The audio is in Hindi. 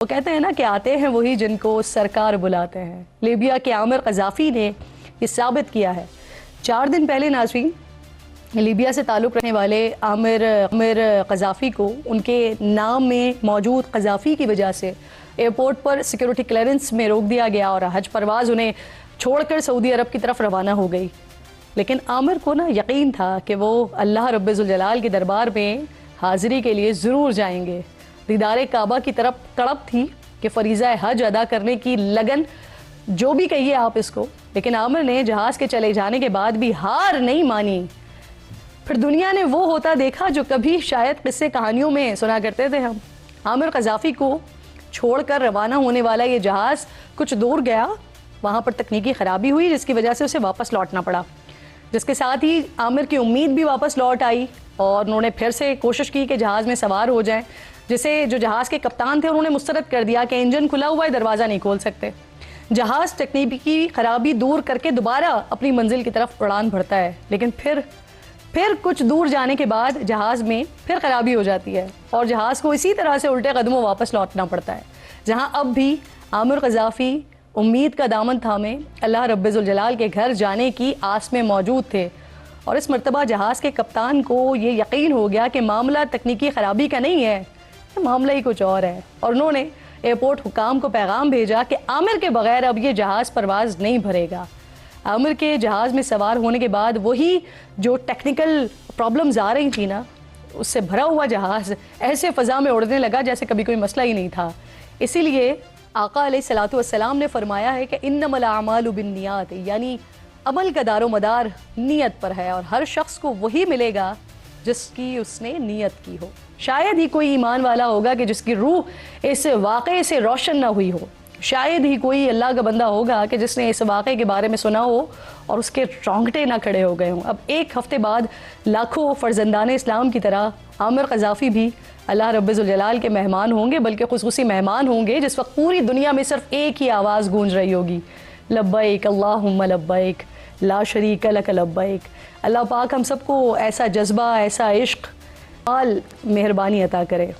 वो कहते हैं ना कि आते हैं वही जिनको सरकार बुलाते हैं। लीबिया के आमिर कज़ाफ़ी ने ये साबित किया है। 4 दिन पहले नाज़रीन, लीबिया से ताल्लुक़ रखने वाले आमिर कज़ाफ़ी को उनके नाम में मौजूद कज़ाफ़ी की वजह से एयरपोर्ट पर सिक्योरिटी क्लियरेंस में रोक दिया गया और हज परवाज़ उन्हें छोड़कर सऊदी अरब की तरफ रवाना हो गई। लेकिन आमिर को ना यकीन था कि वो अल्लाह रब्बुल जलाल के दरबार में हाज़िरी के लिए ज़रूर जाएंगे। दीदारे काबा की तरफ तड़प थी कि फ़रीज़ा हज अदा करने की लगन, जो भी कहिए आप इसको, लेकिन आमिर ने जहाज़ के चले जाने के बाद भी हार नहीं मानी। फिर दुनिया ने वो होता देखा जो कभी शायद किस्से कहानियों में सुना करते थे हम। आमिर कज़ाफ़ी को छोड़कर रवाना होने वाला ये जहाज़ कुछ दूर गया, वहाँ पर तकनीकी ख़राबी हुई जिसकी वजह से उसे वापस लौटना पड़ा। जिसके साथ ही आमिर की उम्मीद भी वापस लौट आई और उन्होंने फिर से कोशिश की कि जहाज़ में सवार हो जाएं, जिसे जो जहाज़ के कप्तान थे उन्होंने मुस्तरद कर दिया कि इंजन खुला हुआ है, दरवाज़ा नहीं खोल सकते। जहाज़ तकनीकी खराबी दूर करके दोबारा अपनी मंजिल की तरफ उड़ान भरता है, लेकिन फिर कुछ दूर जाने के बाद जहाज़ में फिर खराबी हो जाती है और जहाज़ को इसी तरह से उल्टे कदमों वापस लौटना पड़ता है। जहां अब भी आमिर कज़ाफ़ी उम्मीद का दामन थामे अल्लाह रब्बुल जलाल के घर जाने की आस में मौजूद थे और इस मरतबा जहाज़ के कप्तान को ये यकीन हो गया कि मामला तकनीकी खराबी का नहीं है, मामला ही कुछ और है। और उन्होंने एयरपोर्ट हुकाम को पैगाम भेजा कि आमिर के बगैर अब ये जहाज़ परवाज़ नहीं भरेगा। आमिर के जहाज़ में सवार होने के बाद वही जो टेक्निकल प्रॉब्लम्स आ रही थी ना, उससे भरा हुआ जहाज़ ऐसे फ़ज़ा में उड़ने लगा जैसे कभी कोई मसला ही नहीं था। इसीलिए आका अलैहिस्सलातु वस्सलाम ने फरमाया है कि इन्नमल आमालु बिन्नियात, यानी अमल का दारो मदार नीयत पर है और हर शख्स को वही मिलेगा जिसकी उसने नीयत की हो। शायद ही कोई ईमान वाला होगा कि जिसकी रूह इस वाक़े से रोशन ना हुई हो। शायद ही कोई अल्लाह का बंदा होगा कि जिसने इस वाक़े के बारे में सुना हो और उसके रोंगटे ना खड़े हो गए हों। अब एक हफ़्ते बाद लाखों फ़र्जंदान इस्लाम की तरह आमिर कज़ाफ़ी भी अल्लाह रब्बुल जलाल के मेहमान होंगे, बल्कि खुसूसी मेहमान होंगे जिस वक्त पूरी दुनिया में सिर्फ एक ही आवाज़ गूंज रही होगी, लब्बैक अल्लाहुम्मा लब्बैक ला शरीक लक लब्बैक। अल्लाह पाक हम सबको ऐसा जज्बा, ऐसा इश्क, मेहरबानी अता करे।